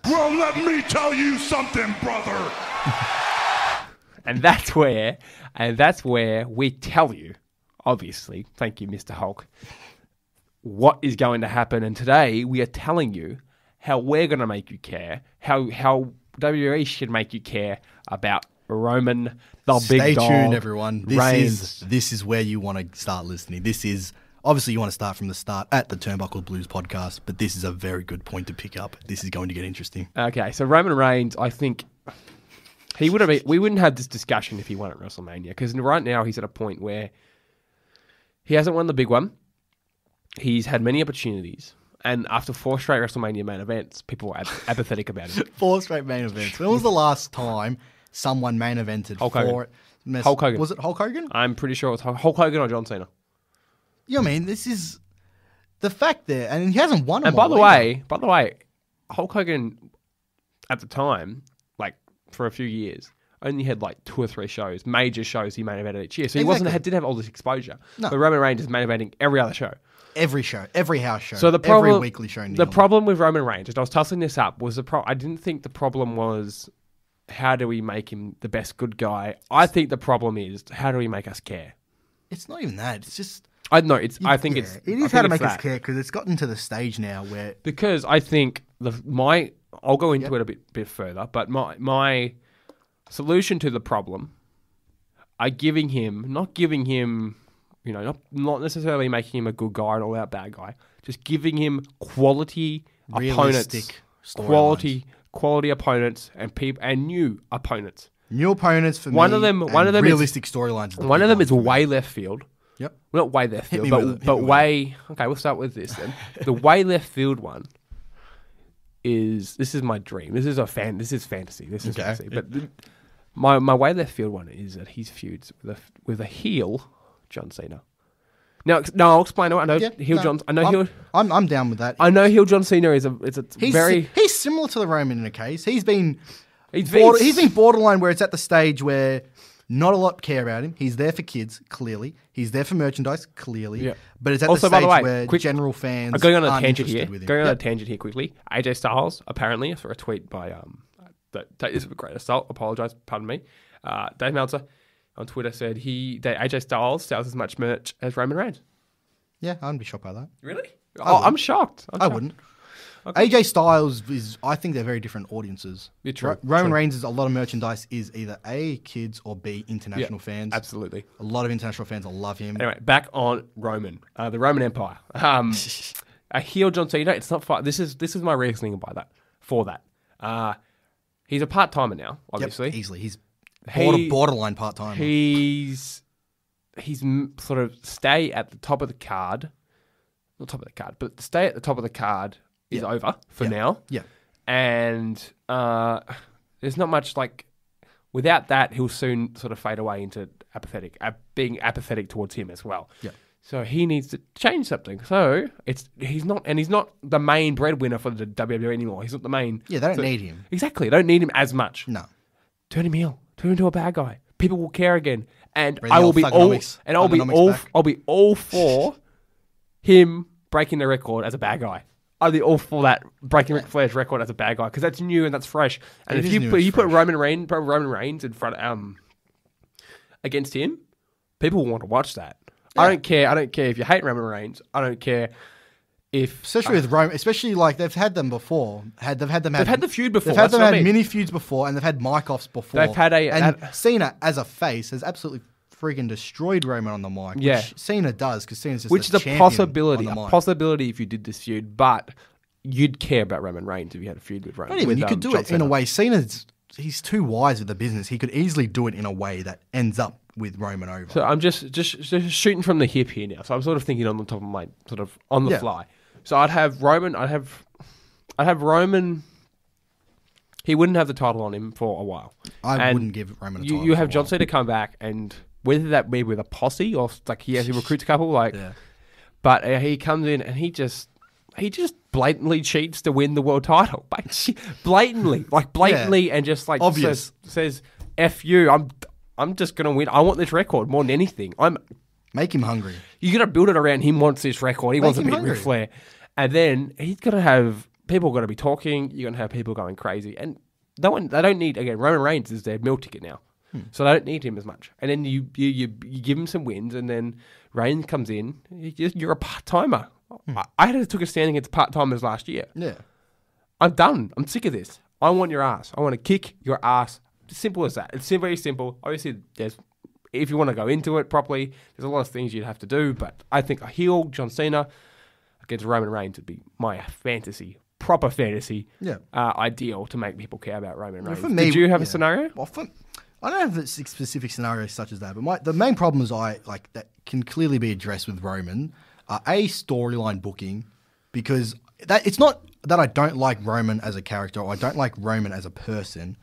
Well, let me tell you something, brother. And that's where we tell you, obviously, thank you, Mr. Hulk, what is going to happen. And today we are telling you how we're going to make you care, how WWE should make you care about Roman, the big dog. Stay tuned, everyone. Reigns. This is where you want to start listening. This is... Obviously, you want to start from the start at the Turnbuckle Blues podcast, but this is a very good point to pick up. This is going to get interesting. Okay, so Roman Reigns, I think we wouldn't have this discussion if he won at WrestleMania, because right now he's at a point where he hasn't won the big one. He's had many opportunities, and after 4 straight WrestleMania main events, people were apathetic about it. 4 straight main events. When was the last time someone main evented Hulk Hogan. Hulk Hogan. Was it Hulk Hogan? I'm pretty sure it was Hulk Hogan or John Cena. Yeah, I mean, this is the fact there, and he hasn't won. And by the way, Hulk Hogan at the time, like for a few years, only had like 2 or 3 shows, major shows he main evented each year. So he didn't have all this exposure. No. But Roman Reigns is main eventing every other show. Every show, every house show, so every weekly show. The problem with Roman Reigns, and I was tossing this up, was I didn't think the problem was how do we make him the best good guy. I think the problem is how do we make us care. It's not even that. It's just. I think it is how to make us care because it's gotten to the stage now where because I think I'll go into it a bit further, but my solution to the problem, not giving him, not necessarily making him a good guy and all out bad guy, just giving him quality realistic opponents, quality opponents and new opponents. New opponents for one me. Of them realistic storylines. One of them is way left field. Yep. Well, not way left field, but way... Okay, we'll start with this then. The way left field one is... This is my dream. This is fantasy. This is fantasy. But my way left field one is that he's feuds with a heel John Cena. Now, I'll explain. I know John... I'm down with that. I know heel John Cena is He's similar to the Roman in a case. He's been borderline where it's at the stage where... Not a lot care about him. He's there for kids, clearly. He's there for merchandise, clearly. Yeah. But it's at the stage where general fans going on a tangent here. Going on a tangent here quickly. AJ Styles, apparently, for a tweet by this is a great assault. Apologise, pardon me. Dave Meltzer on Twitter said AJ Styles sells as much merch as Roman Reigns. Yeah, I wouldn't be shocked by that. Really? I'm shocked. I wouldn't. Okay. AJ Styles I think they're very different audiences. Yeah, true. Roman Reigns' a lot of merchandise is either A, kids, or B, international fans. Absolutely. A lot of international fans will love him. Anyway, back on Roman, the Roman Empire. A heel John Cena, it's not far. This is my reasoning for that. He's a part-timer now, obviously. Yep, easily. He's borderline part-timer. He's sort of stay at the top of the card. Not top of the card, but stay at the top of the card is over for now. Yeah. And there's not much without that, he'll soon sort of fade away into being apathetic towards him as well. Yeah. So he needs to change something. So he's not the main breadwinner for the WWE anymore. He's not the main. Yeah, they don't need him. Exactly. They don't need him as much. No. Turn him heel. Turn him into a bad guy. People will care again. And I'll be all for him breaking the record as a bad guy. I'd be all for that, breaking Ric Flair's record as a bad guy, because that's new and that's fresh. And if you put Roman Reigns in front against him, people will want to watch that. Yeah. I don't care if you hate Roman Reigns. I don't care if... Especially with Roman, they've had them before. They've had the feud before. They've had mini feuds before, and they've had mic-offs before. They've had Cena, as a face, has absolutely friggin' destroyed Roman on the mic. Yeah. Which Cena does, because Cena's just which is a possibility if you did this feud, but you'd care about Roman Reigns if you had a feud with Roman. Not even. You could do it in a way. He's too wise with the business. He could easily do it in a way that ends up with Roman over. So I'm just shooting from the hip here now. So I'm sort of thinking on the top of my on the fly. So I'd have Roman. I'd have Roman. He wouldn't have the title on him for a while. I wouldn't give Roman a title. You have John Cena come back, and whether that be with a posse or he recruits a couple, but he comes in and he just blatantly cheats to win the world title. Blatantly, and just obvious. says, "F you, I'm just gonna win. I want this record more than anything. Make him hungry. You gotta build it around him. Wants this record. He wants to beat Ric Flair, and then he's gotta have people are going to be talking. You're going to have people going crazy, and they don't need again. Roman Reigns is their meal ticket now, so they don't need him as much. And then you give him some wins, and then Reigns comes in. You're a part timer. I took a stand against part timers last year. Yeah, I'm done. I'm sick of this. I want your ass. I want to kick your ass. Simple as that. It's very simple. Obviously, if you want to go into it properly, there's a lot of things you'd have to do. But I think a heel, John Cena, against Roman Reigns would be my proper fantasy ideal to make people care about Roman Reigns. For me, did you have a scenario? Well, I don't have a specific scenario such as that, but the main problems that can clearly be addressed with Roman are storyline booking, because it's not that I don't like Roman as a character or I don't like Roman as a person.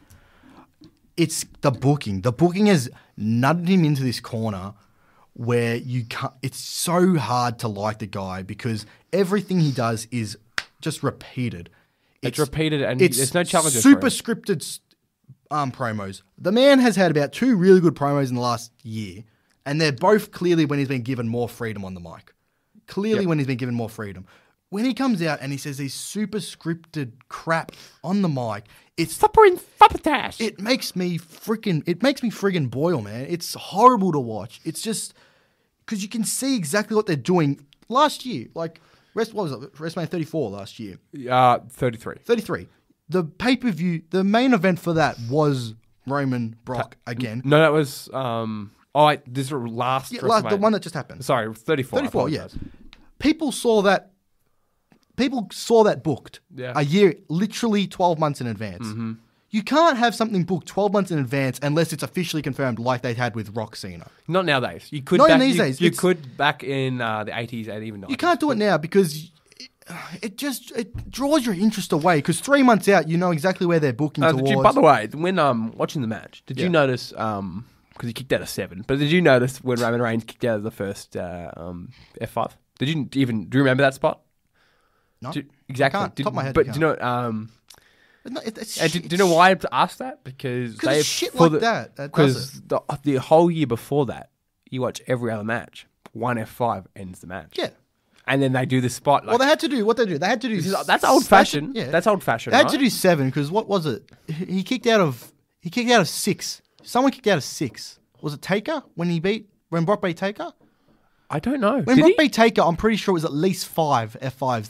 It's the booking. The booking has nudged him into this corner where you can't. It's so hard to like the guy because everything he does is just repeated. It's repeated, and there's no challenges. Super scripted promos. The man has had about 2 really good promos in the last year, and they're both clearly when he's been given more freedom on the mic. When he's been given more freedom. When he comes out and he says these super scripted crap on the mic, it makes me friggin' boil, man. It's horrible to watch. It's just because you can see exactly what they're doing last year. Like, what was it? WrestleMania 34 last year. 33. 33. The pay-per-view, the main event for that was Roman Brock again. No, that was this last WrestleMania. The one that just happened. Sorry, 34. 34, yeah. People saw that booked a year, literally 12 months in advance. Mm-hmm. You can't have something booked 12 months in advance unless it's officially confirmed like they had with Rock Cena. Not nowadays. You could these days. You could back in the 80s and even 90s. You can't do it now because it draws your interest away, because 3 months out, you know exactly where they're booking towards. By the way, when watching the match, did you notice, because he kicked out of 7, but did you notice when Roman Reigns kicked out of the first F5? Do you remember that spot? No, exactly. Top of my head. But do you know? Do you know why I asked that? Because they shit like that. Because the whole year before that, you watch every other match. 1 F5 ends the match. Yeah. And then they do the spot. Well, they had to do what they do. They had to do. That's old fashioned. Yeah. That's old fashioned. They had to do 7 because what was it? He kicked out of 6. Someone kicked out of 6. Was it Taker when Brock beat Taker? I don't know. When Brock beat Taker, I'm pretty sure it was at least 5 F5s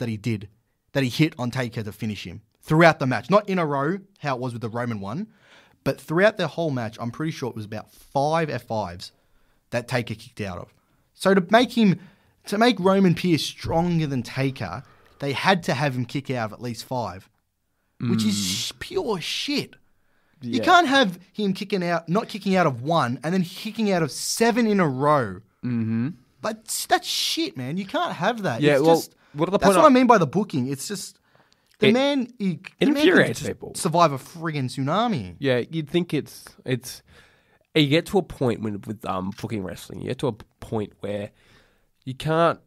that he hit on Taker to finish him throughout the match. Not in a row, how it was with the Roman one, but throughout the whole match, I'm pretty sure it was about 5 F5s that Taker kicked out of. So to make Roman appear stronger than Taker, they had to have him kick out of at least 5, which is pure shit. Yeah. You can't have him not kicking out of 1 and then kicking out of 7 in a row. Mm-hmm. But that's shit, man. You can't have that. Yeah, that's what I mean by the booking. It's just the man infuriates people. Survive a friggin' tsunami. Yeah, you'd think it's. You get to a point with booking wrestling. You get to a point where you can't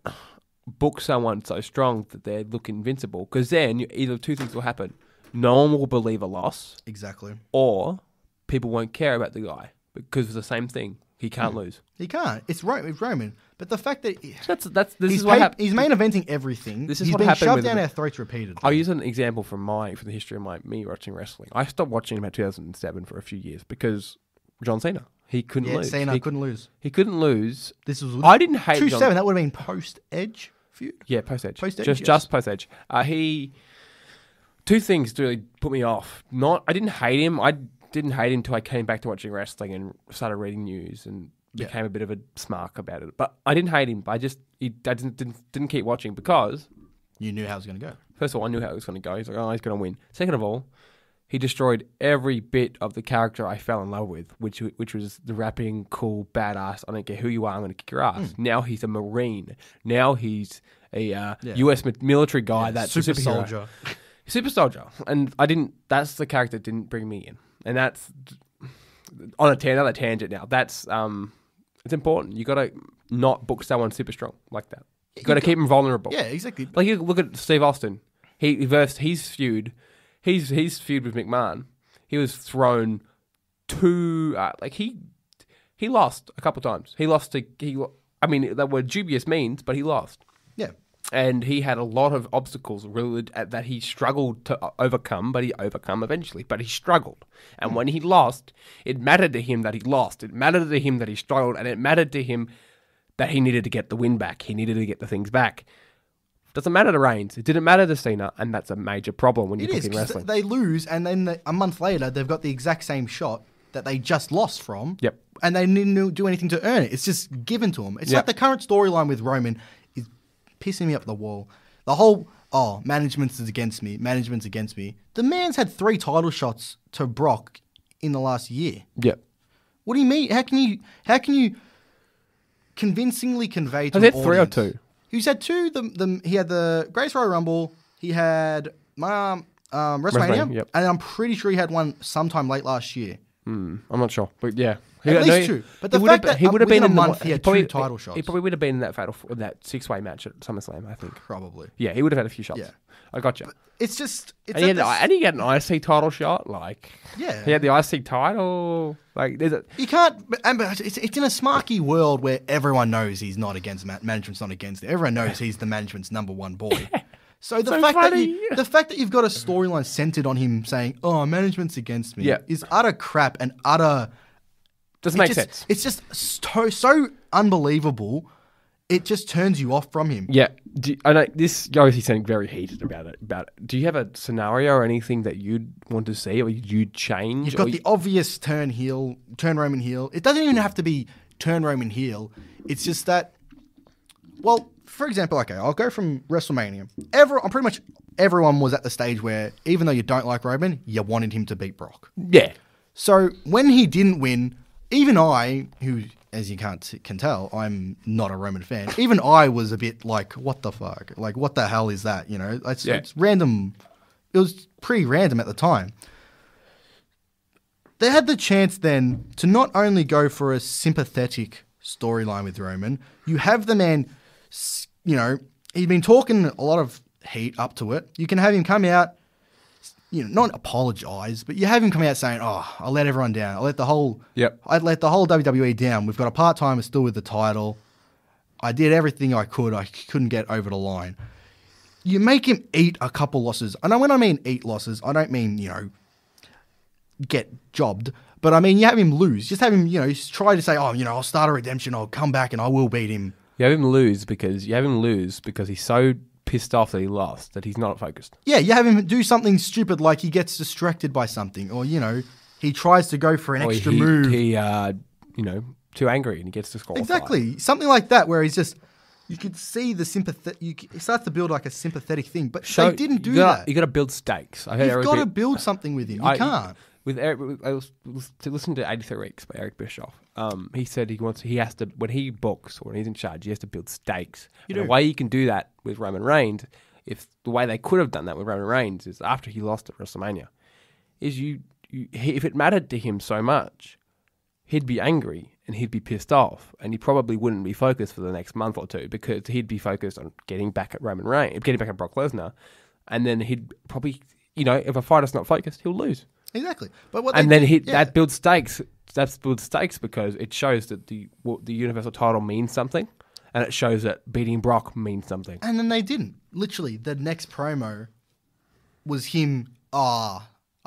book someone so strong that they look invincible, because then either 2 things will happen: no one will believe a loss, exactly, or people won't care about the guy because it's the same thing. He can't lose. He can't. It's Roman. But the fact that he's main eventing everything. This is he's what been happened shoved down our throats repeatedly. I'll use an example from the history of me watching wrestling. I stopped watching about 2007 for a few years because John Cena. He couldn't lose. Cena couldn't lose. He couldn't lose. I didn't hate 2-7. That would have been post-Edge feud. Yeah, post-Edge. Just post-Edge. 2 things really put me off. I didn't hate him. I didn't hate him until I came back to watching wrestling and started reading news and became a bit of a smark about it. But I didn't hate him. I didn't keep watching because you knew how it was going to go. First of all, I knew how it was going to go. He's like, oh, he's going to win. Second of all, he destroyed every bit of the character I fell in love with, which was the rapping, cool, badass. I don't care who you are, I'm going to kick your ass. Now he's a Marine. Now he's a U.S. military guy. That's super a superhero. soldier. Super soldier. And that's the character that didn't bring me in. And that's on another tangent now. That's it's important. You got to not book someone super strong like that. You got to keep him vulnerable. Yeah, exactly. Like you look at Steve Austin. His feud with McMahon. He was thrown to he lost a couple times. He lost to there were dubious means, but he lost. Yeah. And he had a lot of obstacles really that he struggled to overcome, but he overcome eventually. But he struggled. And when he lost, it mattered to him that he lost. It mattered to him that he struggled. And it mattered to him that he needed to get the win back. He needed to get the things back. Doesn't matter to Reigns. It didn't matter to Cena. And that's a major problem when you look in wrestling. They lose, and then a month later, they've got the exact same shot that they just lost from. Yep. And they didn't do anything to earn it. It's just given to them. It's like the current storyline with Roman is pissing me up the wall. The whole, management's against me. Management's against me. The man's had 3 title shots to Brock in the last year. Yep. What do you mean? How can you convincingly convey to an audience? 3 or 2? He's had 2. He had the Greatest Royal Rumble. He had WrestleMania. Yep. And I'm pretty sure he had one sometime late last year. I'm not sure, but yeah. At least 2. But the fact that he would have been in a month, he had 2 title shots. He probably would have been in that 6-way match at SummerSlam, I think. Probably. Yeah, he would have had a few shots. Yeah. I got you. But it's just... And he had an IC title shot, like... Yeah. He had the IC title, like... You can't... But it's in a smarky world where everyone knows he's not against... Management's not against it. Everyone knows he's the management's number 1 boy. So the fact that you've got a storyline centered on him saying, "Oh, management's against me," is utter crap and utter doesn't make sense. It's just so unbelievable. It just turns you off from him. Yeah, I know this guy is sounding very heated about it. Do you have a scenario or anything that you'd want to see or you'd change? You've got the obvious turn Roman heel. It doesn't even have to be turn Roman heel. It's just that. Well, for example, okay, I'll go from WrestleMania. Pretty much everyone was at the stage where, even though you don't like Roman, you wanted him to beat Brock. Yeah. So when he didn't win, even I, who, as you can tell, I'm not a Roman fan, even I was a bit like, what the fuck? Like, what the hell is that? You know, it's random. It was pretty random at the time. They had the chance then to not only go for a sympathetic storyline with Roman, you have the man... You know, he'd been talking a lot of heat up to it. You can have him come out, not apologise, but you have him come out saying, "Oh, I let everyone down. I let the whole WWE down. We've got a part-timer still with the title. I did everything I could. I couldn't get over the line." You make him eat a couple losses. And when I mean eat losses, I don't mean, get jobbed. But I mean, you have him lose. Just have him, try to say, I'll start a redemption. I'll come back and I will beat him. You have him lose because he's so pissed off that he lost that he's not focused. Yeah, you have him do something stupid like he gets distracted by something, or he tries to go for an extra move. He too angry and he gets disqualified. Exactly, something like that where he's just. You could see the sympathy. It starts to build like a sympathetic thing, but they didn't do that. You got to build stakes. You've got to build something with him. You can't. With Eric, I was to listen to 83 Weeks by Eric Bischoff. He said he has to when he books or when he's in charge, he has to build stakes. The way you can do that with Roman Reigns, if the way they could have done that with Roman Reigns is after he lost at WrestleMania, is if it mattered to him so much, he'd be angry and he'd be pissed off, and he probably wouldn't be focused for the next month or two because he'd be focused on getting back at Roman Reigns, getting back at Brock Lesnar, and then he'd probably, if a fighter's not focused, he'll lose. Exactly, that builds stakes. That builds stakes because it shows that the Universal title means something, and it shows that beating Brock means something. And then they didn't. Literally, the next promo was him. I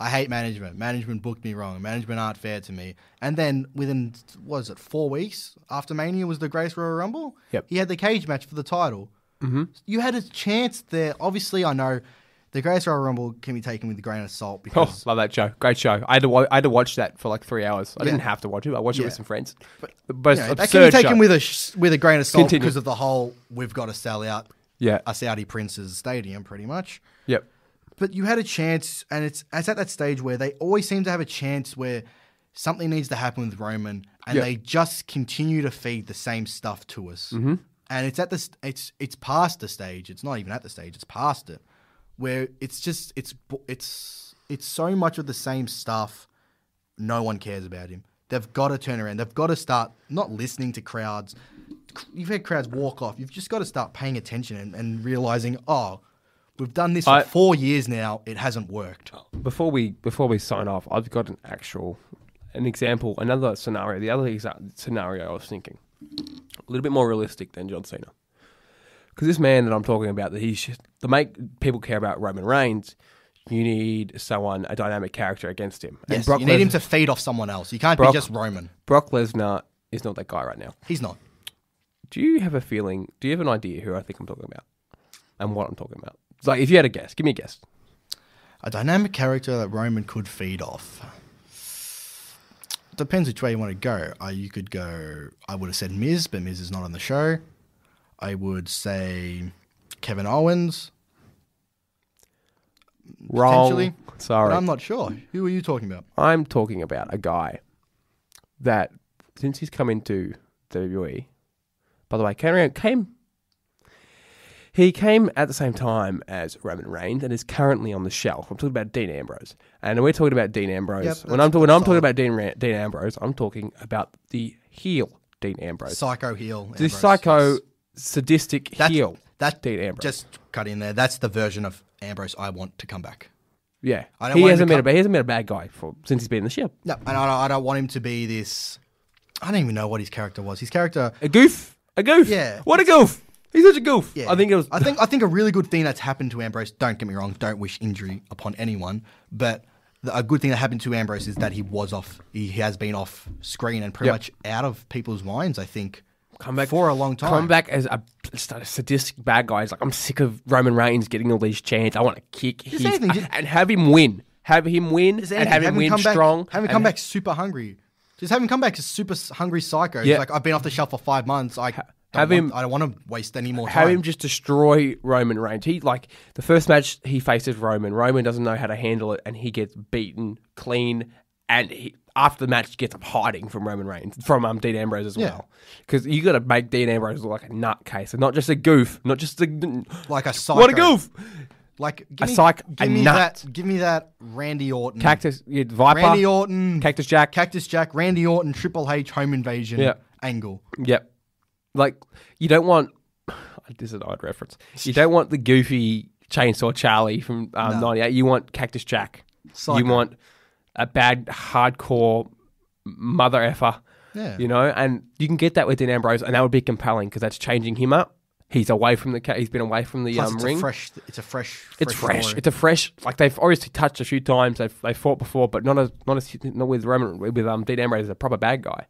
hate management. Management booked me wrong. Management aren't fair to me. And then within 4 weeks after Mania was the Greatest Royal Rumble. Yep. He had the cage match for the title. Mm-hmm. You had a chance there. Obviously, I know. The Greatest Royal Rumble can be taken with a grain of salt because... love that show. Great show. I had to watch that for like 3 hours. I didn't have to watch it. I watched it with some friends. But that can be taken with a grain of salt because of the whole, we've got to sell out a Saudi prince's stadium, pretty much. Yep. But you had a chance, and it's at that stage where they always seem to have a chance where something needs to happen with Roman, and they just continue to feed the same stuff to us. Mm-hmm. And it's past the stage. It's not even at the stage. It's past it. Where it's just it's so much of the same stuff. No one cares about him. They've got to turn around. They've got to start not listening to crowds. You've had crowds walk off. You've just got to start paying attention and realizing, we've done this for 4 years now. It hasn't worked. Before we sign off, I've got an example, another scenario. The other scenario I was thinking, a little bit more realistic than John Cena. Because this man that I'm talking about, to make people care about Roman Reigns, you need a dynamic character against him. Yes, you need him to feed off someone else. You can't be just Roman. Brock Lesnar is not that guy right now. He's not. Do you have an idea who I think I'm talking about? And what I'm talking about? Like, if you had a guess, give me a guess. A dynamic character that Roman could feed off. Depends which way you want to go. You could go, I would have said Miz, but Miz is not on the show. I would say Kevin Owens. Wrong. Sorry. But I'm not sure. Who are you talking about? I'm talking about a guy that, since he's come into WWE, by the way, he came at the same time as Roman Reigns and is currently on the shelf. I'm talking about Dean Ambrose. And we're talking about Dean Ambrose. Yep, when I'm talking about Dean Ambrose, I'm talking about the heel Dean Ambrose. Psycho heel. The psycho, sadistic heel Dean Ambrose. Just cut in there. That's the version of Ambrose I want to come back. Yeah. He hasn't been a bad guy since he's been in the ship. No, and I don't want him to be this... I don't even know what his character was. His character... A goof. Yeah. What a goof. He's such a goof. Yeah. I think a really good thing that's happened to Ambrose, don't get me wrong, don't wish injury upon anyone, but a good thing that happened to Ambrose is that he has been off screen and pretty much out of people's minds, I think, for a long time. Come back as a sadistic bad guy. He's like, I'm sick of Roman Reigns getting all these chants. I want to kick and have him win. Have him win and have him win strong. Have him come back super hungry. Just have him come back as super hungry psycho. Yeah. He's like, I've been off the shelf for 5 months. I don't want to waste any more time. Have him just destroy Roman Reigns. The first match he faces Roman. Roman doesn't know how to handle it, and he gets beaten clean. And after the match, gets up hiding from Roman Reigns, from Dean Ambrose as well. Because you got to make Dean Ambrose look like a nutcase, and not just a goof, not just like a psycho. What a goof! Like give me that Randy Orton, Viper, Randy Orton, Cactus Jack, Randy Orton, Triple H home invasion angle. Yep. Like, you don't want... This is an odd reference. You don't want the goofy Chainsaw Charlie from 98. You want Cactus Jack. Psycho. You want a bad, hardcore mother effer. Yeah. And you can get that with Dean Ambrose, and that would be compelling because that's changing him up. He's away from he's been away from the ring. It's a fresh. It's a fresh. Like, they've obviously touched a few times. They've fought before, but not with Roman, with Dean Ambrose as a proper bad guy.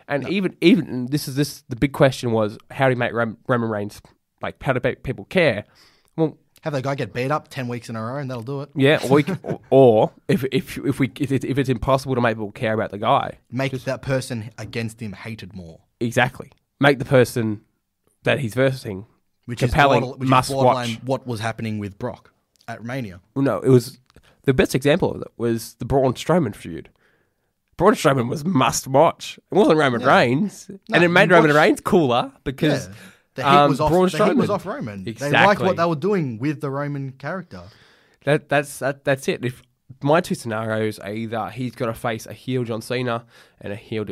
And even the big question was, how do you make Roman Reigns, like, how do people care? Well, have the guy get beat up 10 weeks in a row and that'll do it. Yeah, or if it's impossible to make people care about the guy, make that person against him hated more. Exactly, make the person that he's versing compelling, must watch. What was happening with Brock at Mania? No, it was the best example of it was the Braun Strowman feud. Braun Strowman was must watch. It wasn't Roman Reigns, and it made Roman Reigns cooler because the heat was off. The heat was off Roman. Exactly. They liked what they were doing with the Roman character. That's it. If my two scenarios are either he's got to face a heel John Cena and a heel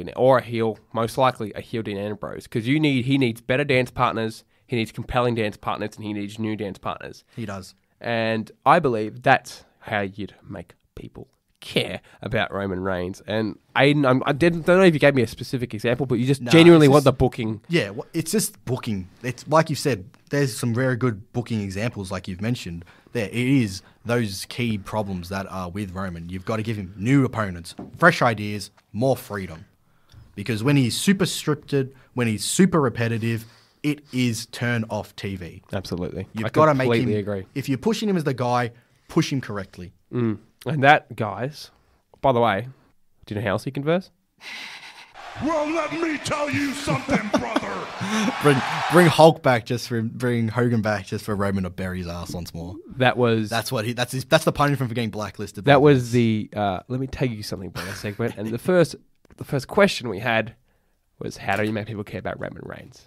most likely a heel Dean Ambrose, because he needs better dance partners, he needs compelling dance partners, and he needs new dance partners. He does, and I believe that's how you'd make people care about Roman Reigns. And Ayden, I don't know if you gave me a specific example, but you just genuinely want the booking. Yeah, it's just booking. It's like you said, there's some very good booking examples like you've mentioned. It is those key problems that are with Roman. You've got to give him new opponents, fresh ideas, more freedom. Because when he's super scripted, when he's super repetitive, it is turn off TV. Absolutely. You've got to make him... completely agree. If you're pushing him as the guy, push him correctly. And that, guys, by the way, do you know how else he can verse? Well, let me tell you something, brother. Bring Hulk back bring Hogan back just for Roman to bury his ass once more. That's the punishment for getting blacklisted. That was the let me tell you something by segment. And the first question we had was, how do you make people care about Roman Reigns?